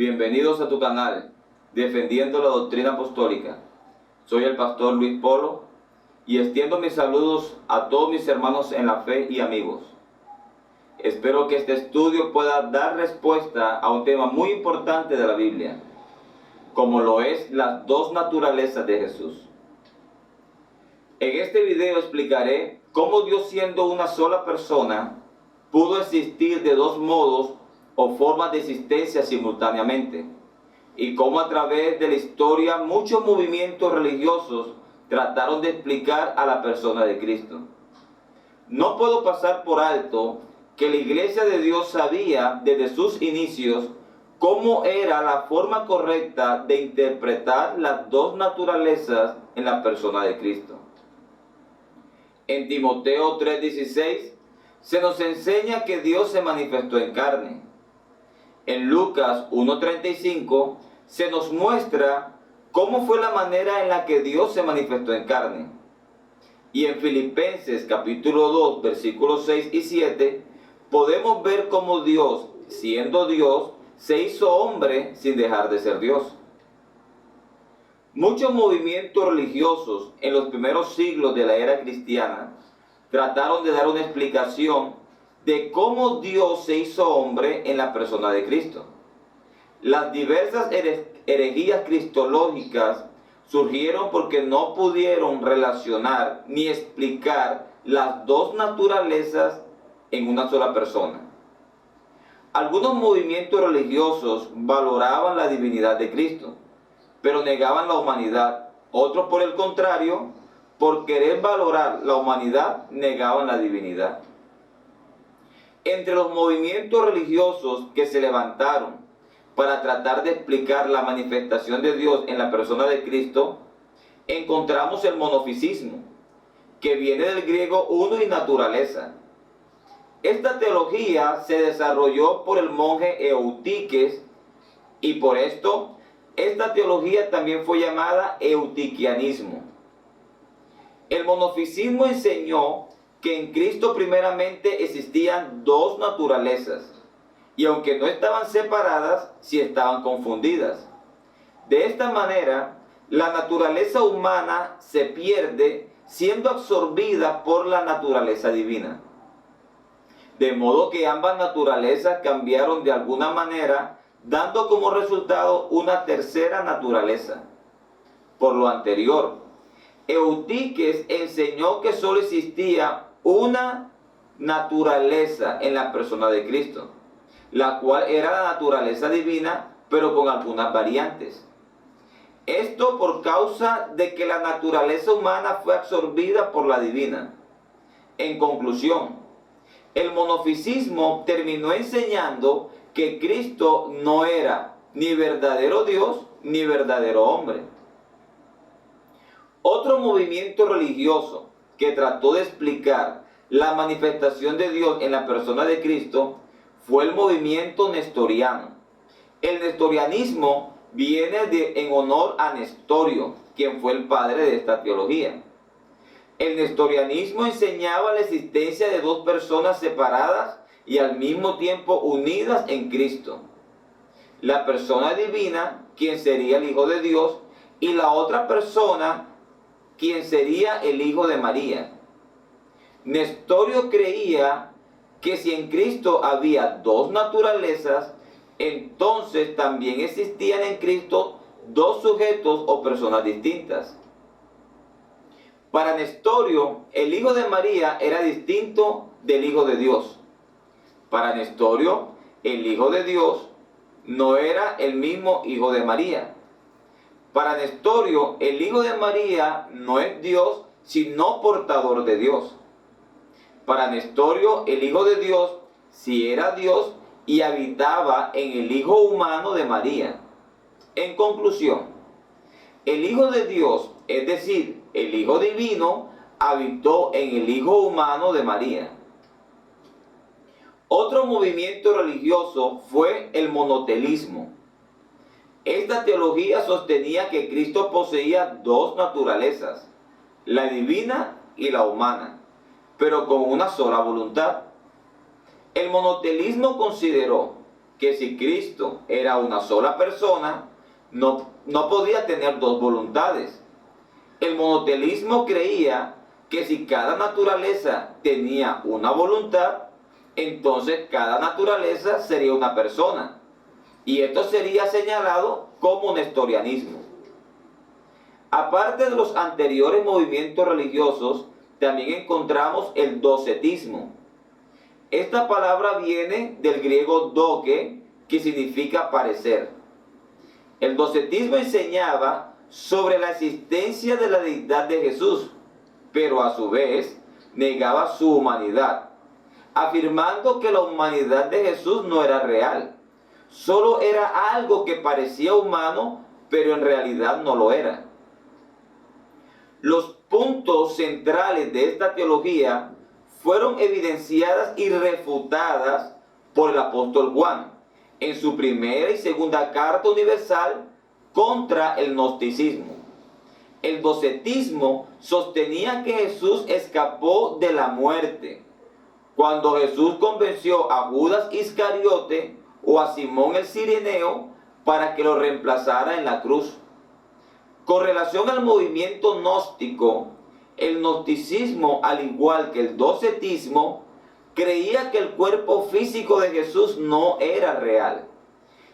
Bienvenidos a tu canal, Defendiendo la Doctrina Apostólica. Soy el pastor Luis Polo y extiendo mis saludos a todos mis hermanos en la fe y amigos. Espero que este estudio pueda dar respuesta a un tema muy importante de la Biblia, como lo es las dos naturalezas de Jesús. En este video explicaré cómo Dios, siendo una sola persona, pudo existir de dos modos o formas de existencia simultáneamente, y cómo a través de la historia muchos movimientos religiosos trataron de explicar a la persona de Cristo. No puedo pasar por alto que la Iglesia de Dios sabía desde sus inicios cómo era la forma correcta de interpretar las dos naturalezas en la persona de Cristo. En Timoteo 3:16 se nos enseña que Dios se manifestó en carne. En Lucas 1:35 se nos muestra cómo fue la manera en la que Dios se manifestó en carne. Y en Filipenses capítulo 2 versículos 6 y 7 podemos ver cómo Dios, siendo Dios, se hizo hombre sin dejar de ser Dios. Muchos movimientos religiosos en los primeros siglos de la era cristiana trataron de dar una explicación de cómo Dios se hizo hombre en la persona de Cristo. Las diversas herejías cristológicas surgieron porque no pudieron relacionar ni explicar las dos naturalezas en una sola persona. Algunos movimientos religiosos valoraban la divinidad de Cristo, pero negaban la humanidad. Otros, por el contrario, por querer valorar la humanidad, negaban la divinidad. Entre los movimientos religiosos que se levantaron para tratar de explicar la manifestación de Dios en la persona de Cristo, encontramos el monofisismo, que viene del griego uno y naturaleza. Esta teología se desarrolló por el monje Eutiques, y por esto esta teología también fue llamada eutiquianismo. El monofisismo enseñó que en Cristo primeramente existían dos naturalezas, y aunque no estaban separadas, sí estaban confundidas. De esta manera, la naturaleza humana se pierde siendo absorbida por la naturaleza divina. De modo que ambas naturalezas cambiaron de alguna manera, dando como resultado una tercera naturaleza. Por lo anterior, Eutiques enseñó que solo existía una naturaleza en la persona de Cristo, la cual era la naturaleza divina, pero con algunas variantes. Esto por causa de que la naturaleza humana fue absorbida por la divina. En conclusión, el monofisismo terminó enseñando que Cristo no era ni verdadero Dios ni verdadero hombre. Otro movimiento religioso que trató de explicar la manifestación de Dios en la persona de Cristo fue el movimiento nestoriano. El nestorianismo viene en honor a Nestorio, quien fue el padre de esta teología. El nestorianismo enseñaba la existencia de dos personas separadas y al mismo tiempo unidas en Cristo. La persona divina, quien sería el Hijo de Dios, y la otra persona, quien sería el Hijo de María. Nestorio creía que si en Cristo había dos naturalezas, entonces también existían en Cristo dos sujetos o personas distintas. Para Nestorio, el Hijo de María era distinto del Hijo de Dios. Para Nestorio, el Hijo de Dios no era el mismo Hijo de María. Para Nestorio, el Hijo de María no es Dios, sino portador de Dios. Para Nestorio, el Hijo de Dios sí era Dios y habitaba en el Hijo humano de María. En conclusión, el Hijo de Dios, es decir, el Hijo divino, habitó en el Hijo humano de María. Otro movimiento religioso fue el monotelismo. Esta teología sostenía que Cristo poseía dos naturalezas, la divina y la humana, pero con una sola voluntad. El monotelismo consideró que si Cristo era una sola persona, no podía tener dos voluntades. El monoteísmo creía que si cada naturaleza tenía una voluntad, entonces cada naturaleza sería una persona. Y esto sería señalado como nestorianismo. Aparte de los anteriores movimientos religiosos, también encontramos el docetismo. Esta palabra viene del griego doke, que significa parecer. El docetismo enseñaba sobre la existencia de la deidad de Jesús, pero a su vez negaba su humanidad, afirmando que la humanidad de Jesús no era real. Solo era algo que parecía humano, pero en realidad no lo era. Los puntos centrales de esta teología fueron evidenciadas y refutadas por el apóstol Juan en su primera y segunda carta universal contra el gnosticismo. El docetismo sostenía que Jesús escapó de la muerte. Cuando Jesús convenció a Judas Iscariote o a Simón el Cireneo para que lo reemplazara en la cruz. Con relación al movimiento gnóstico, el gnosticismo, al igual que el docetismo, creía que el cuerpo físico de Jesús no era real,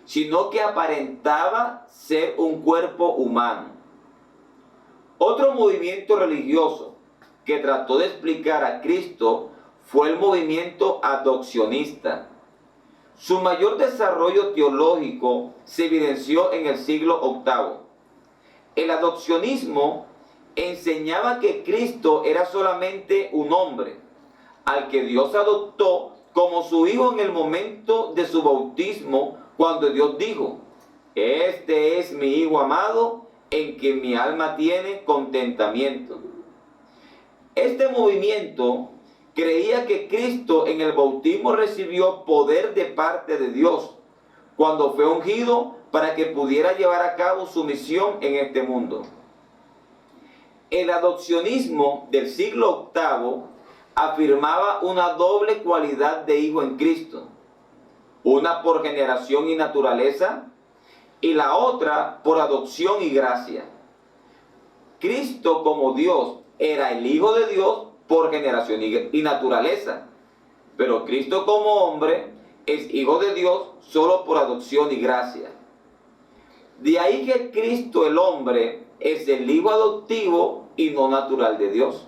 sino que aparentaba ser un cuerpo humano. Otro movimiento religioso que trató de explicar a Cristo fue el movimiento adopcionista. Su mayor desarrollo teológico se evidenció en el siglo VIII. El adopcionismo enseñaba que Cristo era solamente un hombre, al que Dios adoptó como su hijo en el momento de su bautismo, cuando Dios dijo: "Este es mi hijo amado, en quien mi alma tiene contentamiento". Este movimiento creía que Cristo en el bautismo recibió poder de parte de Dios cuando fue ungido para que pudiera llevar a cabo su misión en este mundo. El adopcionismo del siglo VIII afirmaba una doble cualidad de hijo en Cristo, una por generación y naturaleza, y la otra por adopción y gracia. Cristo como Dios era el Hijo de Dios por generación y naturaleza, pero Cristo como hombre es Hijo de Dios solo por adopción y gracia. De ahí que Cristo el hombre es el hijo adoptivo y no natural de Dios.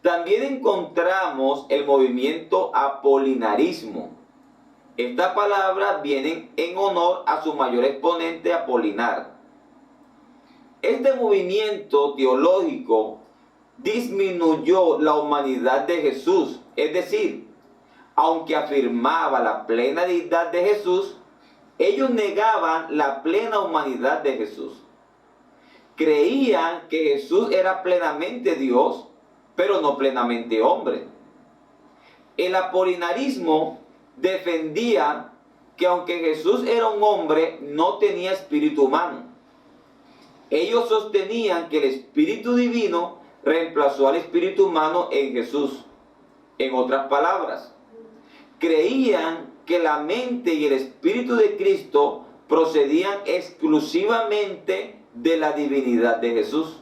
También encontramos el movimiento apolinarismo. Esta palabra viene en honor a su mayor exponente, Apolinar. Este movimiento teológico disminuyó la humanidad de Jesús, es decir, aunque afirmaba la plena deidad de Jesús, ellos negaban la plena humanidad de Jesús. Creían que Jesús era plenamente Dios, pero no plenamente hombre. El apolinarismo defendía que aunque Jesús era un hombre, no tenía espíritu humano. Ellos sostenían que el espíritu divino reemplazó al espíritu humano en Jesús. En otras palabras, creían que la mente y el espíritu de Cristo procedían exclusivamente de la divinidad de Jesús.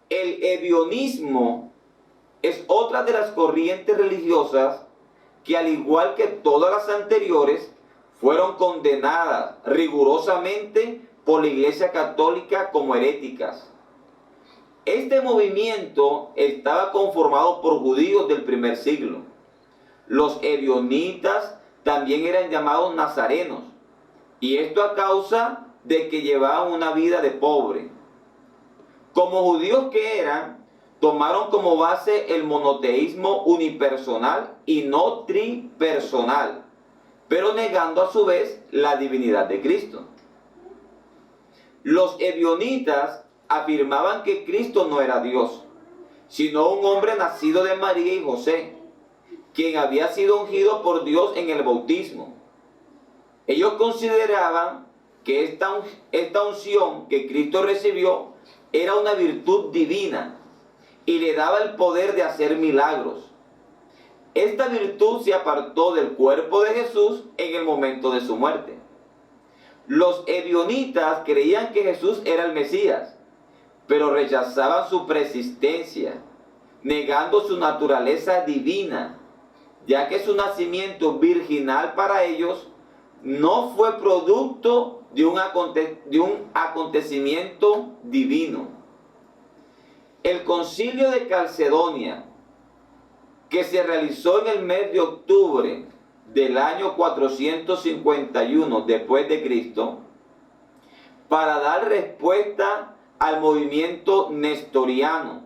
El ebionismo es otra de las corrientes religiosas que, al igual que todas las anteriores, fueron condenadas rigurosamente por la Iglesia Católica como heréticas. Este movimiento estaba conformado por judíos del primer siglo. Los ebionitas también eran llamados nazarenos, y esto a causa de que llevaban una vida de pobre. Como judíos que eran, tomaron como base el monoteísmo unipersonal y no tripersonal, pero negando a su vez la divinidad de Cristo. Los ebionitas afirmaban que Cristo no era Dios, sino un hombre nacido de María y José, quien había sido ungido por Dios en el bautismo. Ellos consideraban que esta unción que Cristo recibió era una virtud divina y le daba el poder de hacer milagros. esta virtud se apartó del cuerpo de Jesús en el momento de su muerte. Los ebionitas creían que Jesús era el Mesías, pero rechazaban su persistencia, negando su naturaleza divina, ya que su nacimiento virginal para ellos no fue producto de un acontecimiento divino. El concilio de Calcedonia, que se realizó en el mes de octubre del año 451 después de Cristo, para dar respuesta al movimiento nestoriano,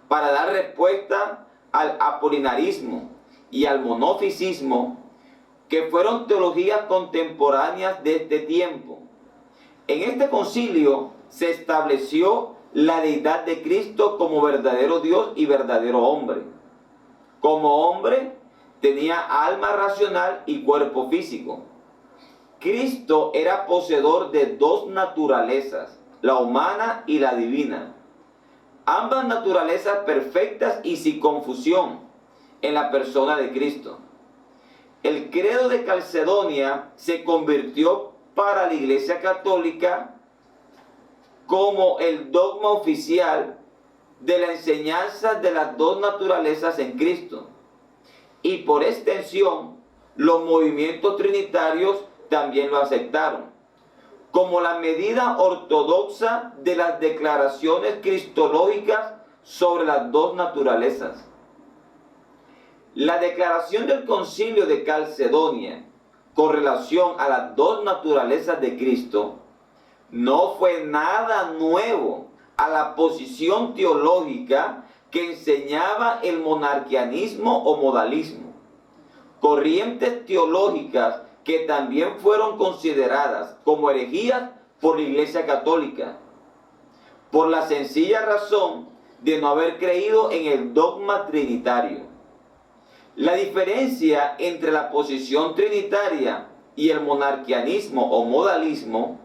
para dar respuesta al apolinarismo y al monofisismo, que fueron teologías contemporáneas de este tiempo. En este concilio se estableció la deidad de Cristo como verdadero Dios y verdadero hombre. Como hombre tenía alma racional y cuerpo físico. Cristo era poseedor de dos naturalezas, la humana y la divina. Ambas naturalezas perfectas y sin confusión en la persona de Cristo. El credo de Calcedonia se convirtió para la Iglesia Católica como el dogma oficial de la enseñanza de las dos naturalezas en Cristo. Y por extensión, los movimientos trinitarios también lo aceptaron, como la medida ortodoxa de las declaraciones cristológicas sobre las dos naturalezas. La declaración del Concilio de Calcedonia con relación a las dos naturalezas de Cristo no fue nada nuevo a la posición teológica que enseñaba el monarquianismo o modalismo, corrientes teológicas que también fueron consideradas como herejías por la Iglesia Católica, por la sencilla razón de no haber creído en el dogma trinitario. La diferencia entre la posición trinitaria y el monarquianismo o modalismo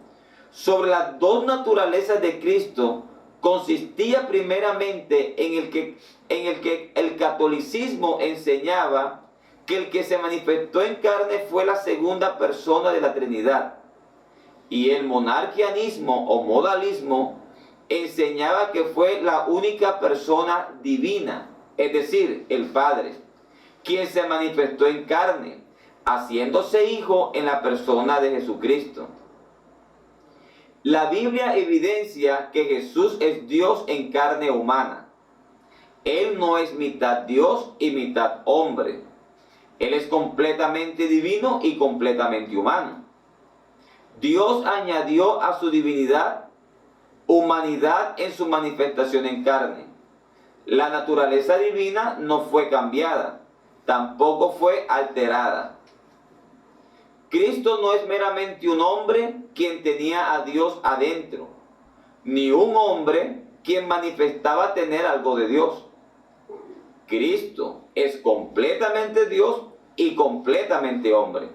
sobre las dos naturalezas de Cristo consistía primeramente en el que el catolicismo enseñaba que el que se manifestó en carne fue la segunda persona de la Trinidad, y el monarquianismo o modalismo enseñaba que fue la única persona divina, es decir, el Padre, quien se manifestó en carne, haciéndose hijo en la persona de Jesucristo. La Biblia evidencia que Jesús es Dios en carne humana. Él no es mitad Dios y mitad hombre. Él es completamente divino y completamente humano. Dios añadió a su divinidad humanidad en su manifestación en carne. La naturaleza divina no fue cambiada, tampoco fue alterada. Cristo no es meramente un hombre quien tenía a Dios adentro, ni un hombre quien manifestaba tener algo de Dios. Cristo es completamente Dios y completamente hombre.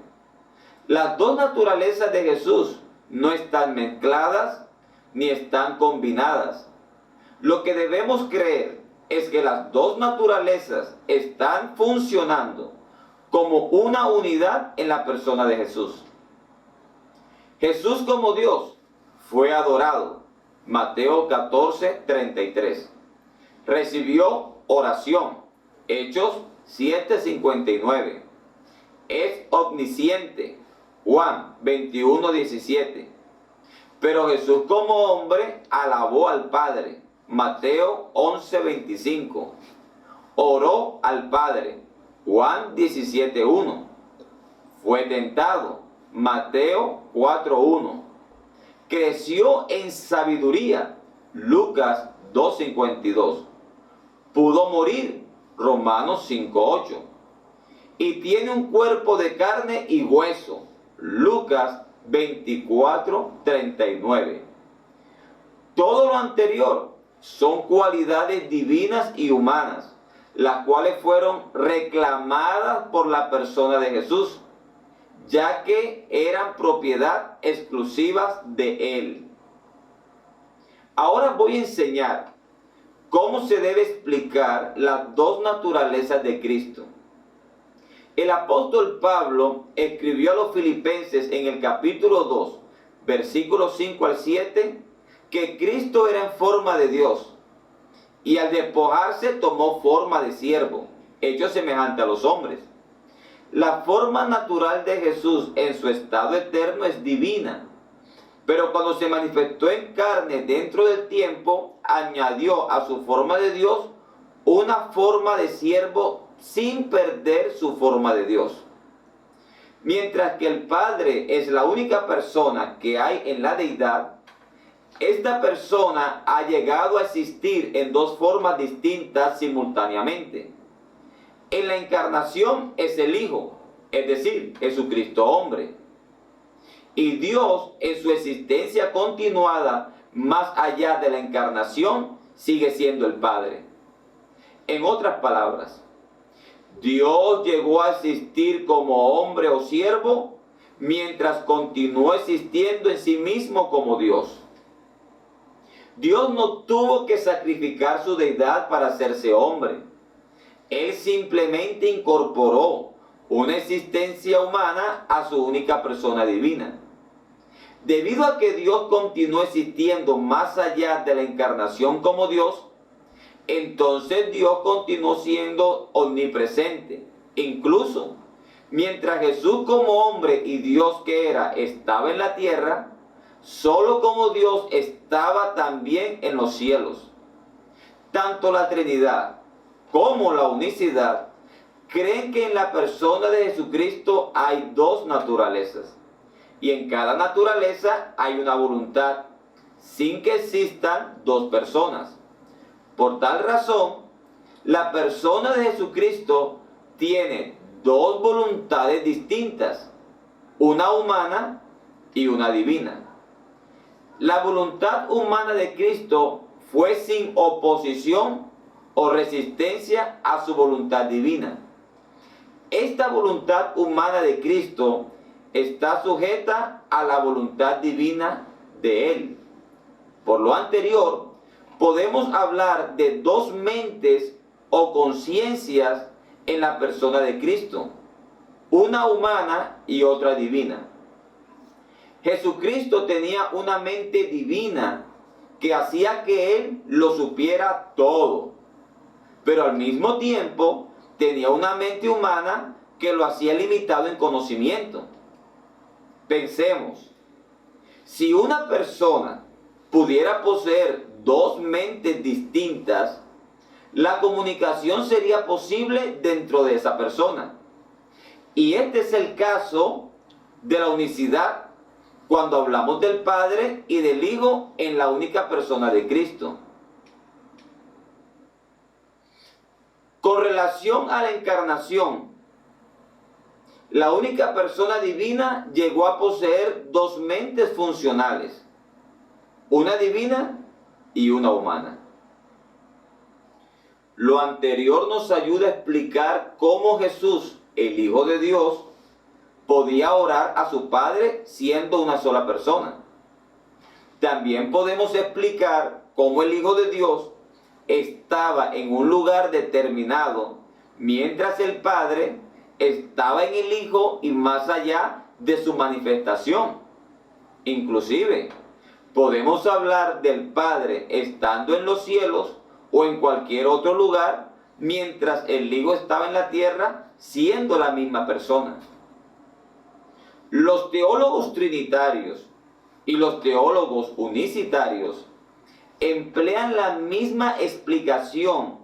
Las dos naturalezas de Jesús no están mezcladas ni están combinadas. Lo que debemos creer es que las dos naturalezas están funcionando como una unidad en la persona de Jesús. Jesús como Dios fue adorado. Mateo 14:33. Recibió oración. Hechos 7:59. Es omnisciente. Juan 21:17. Pero Jesús como hombre alabó al Padre. Mateo 11:25. Oró al Padre. Juan 17:1. Fue tentado. Mateo 4:1. Creció en sabiduría. Lucas 2:52. Pudo morir. Romanos 5:8. Y tiene un cuerpo de carne y hueso. Lucas 24:39. Todo lo anterior son cualidades divinas y humanas, las cuales fueron reclamadas por la persona de Jesús, ya que eran propiedad exclusivas de Él. Ahora voy a enseñar ¿Cómo se debe explicar las dos naturalezas de Cristo? El apóstol Pablo escribió a los filipenses en el capítulo 2, versículos 5 al 7, que Cristo era en forma de Dios, y al despojarse tomó forma de siervo, hecho semejante a los hombres. La forma natural de Jesús en su estado eterno es divina, pero cuando se manifestó en carne dentro del tiempo, añadió a su forma de Dios una forma de siervo sin perder su forma de Dios. Mientras que el Padre es la única persona que hay en la deidad, esta persona ha llegado a existir en dos formas distintas simultáneamente. En la encarnación es el Hijo, es decir, Jesucristo hombre. Y Dios en su existencia continuada, más allá de la encarnación, sigue siendo el Padre. En otras palabras, Dios llegó a existir como hombre o siervo, mientras continuó existiendo en sí mismo como Dios. Dios no tuvo que sacrificar su deidad para hacerse hombre. Él simplemente incorporó una existencia humana a su única persona divina. Debido a que Dios continuó existiendo más allá de la encarnación como Dios, entonces Dios continuó siendo omnipresente. Incluso mientras Jesús como hombre y Dios que era estaba en la tierra, solo como Dios estaba también en los cielos. Tanto la Trinidad como la unicidad creen que en la persona de Jesucristo hay dos naturalezas, y en cada naturaleza hay una voluntad, sin que existan dos personas. Por tal razón, la persona de Jesucristo tiene dos voluntades distintas, una humana y una divina. La voluntad humana de Cristo fue sin oposición o resistencia a su voluntad divina. Esta voluntad humana de Cristo está sujeta a la voluntad divina de Él. Por lo anterior, podemos hablar de dos mentes o conciencias en la persona de Cristo, una humana y otra divina. Jesucristo tenía una mente divina que hacía que Él lo supiera todo, pero al mismo tiempo tenía una mente humana que lo hacía limitado en conocimiento. Pensemos, si una persona pudiera poseer dos mentes distintas, la comunicación sería posible dentro de esa persona. Y este es el caso de la unicidad cuando hablamos del Padre y del Hijo en la única persona de Cristo. Con relación a la encarnación, la única persona divina llegó a poseer dos mentes funcionales, una divina y una humana. Lo anterior nos ayuda a explicar cómo Jesús, el Hijo de Dios, podía orar a su Padre siendo una sola persona. También podemos explicar cómo el Hijo de Dios estaba en un lugar determinado, mientras el Padre estaba en el Hijo y más allá de su manifestación. Inclusive, podemos hablar del Padre estando en los cielos o en cualquier otro lugar, mientras el Hijo estaba en la tierra siendo la misma persona. Los teólogos trinitarios y los teólogos unicitarios emplean la misma explicación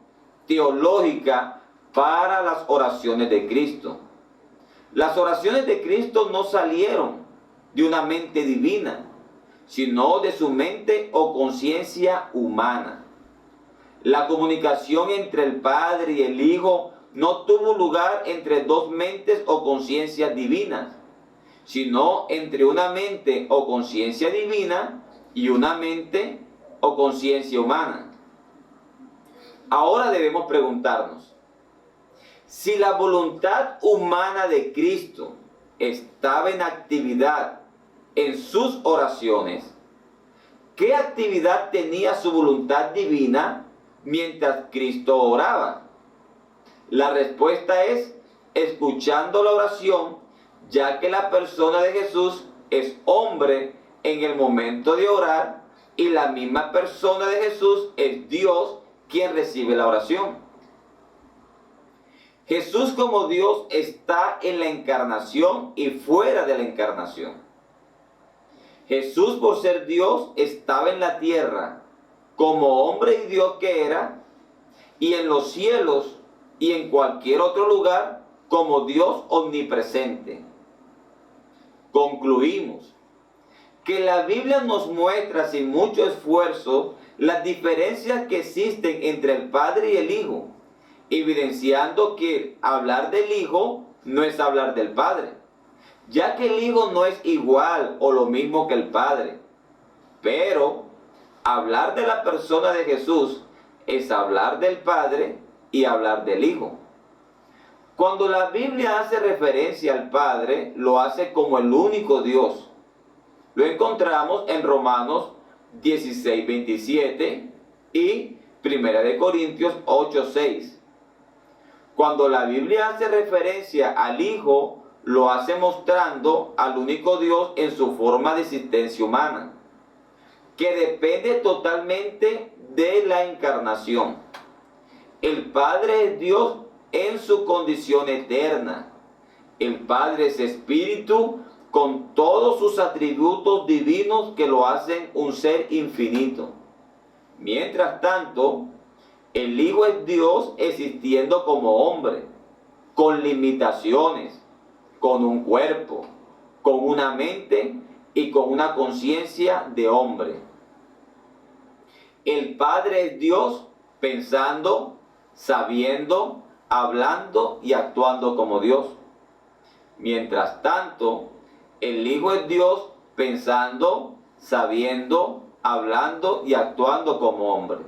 teológica para las oraciones de Cristo. Las oraciones de Cristo no salieron de una mente divina, sino de su mente o conciencia humana. La comunicación entre el Padre y el Hijo no tuvo lugar entre dos mentes o conciencias divinas, sino entre una mente o conciencia divina y una mente o conciencia humana. Ahora debemos preguntarnos, si la voluntad humana de Cristo estaba en actividad en sus oraciones, ¿qué actividad tenía su voluntad divina mientras Cristo oraba? La respuesta es escuchando la oración, ya que la persona de Jesús es hombre en el momento de orar y la misma persona de Jesús es Dios quien recibe la oración. Jesús como Dios está en la encarnación y fuera de la encarnación. Jesús, por ser Dios, estaba en la tierra como hombre y Dios que era, y en los cielos y en cualquier otro lugar como Dios omnipresente. Concluimos que la Biblia nos muestra sin mucho esfuerzo las diferencias que existen entre el Padre y el Hijo, evidenciando que hablar del Hijo no es hablar del Padre, ya que el Hijo no es igual o lo mismo que el Padre. Pero hablar de la persona de Jesús es hablar del Padre y hablar del Hijo. Cuando la Biblia hace referencia al Padre, lo hace como el único Dios. Lo encontramos en Romanos 16, 27 y 1 Corintios 8, 6. Cuando la Biblia hace referencia al Hijo, lo hace mostrando al único Dios en su forma de existencia humana, que depende totalmente de la encarnación. El Padre es Dios en su condición eterna. El Padre es Espíritu con todos sus atributos divinos que lo hacen un ser infinito. Mientras tanto, el Hijo es Dios existiendo como hombre, con limitaciones, con un cuerpo, con una mente y con una conciencia de hombre. El Padre es Dios pensando, sabiendo, hablando y actuando como Dios. Mientras tanto, el Hijo es Dios pensando, sabiendo, hablando y actuando como hombre.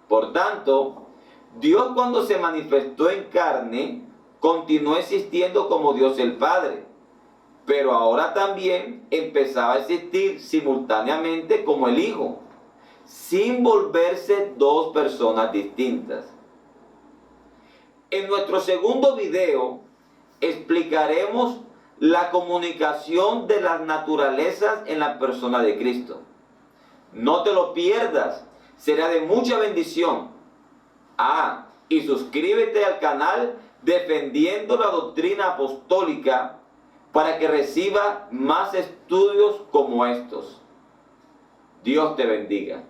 Por tanto, Dios cuando se manifestó en carne, continuó existiendo como Dios el Padre, pero ahora también empezaba a existir simultáneamente como el Hijo, sin volverse dos personas distintas. En nuestro segundo video explicaremos la comunicación de las naturalezas en la persona de Cristo. No te lo pierdas, será de mucha bendición. Y suscríbete al canal Defendiendo la Doctrina Apostólica para que reciba más estudios como estos. Dios te bendiga.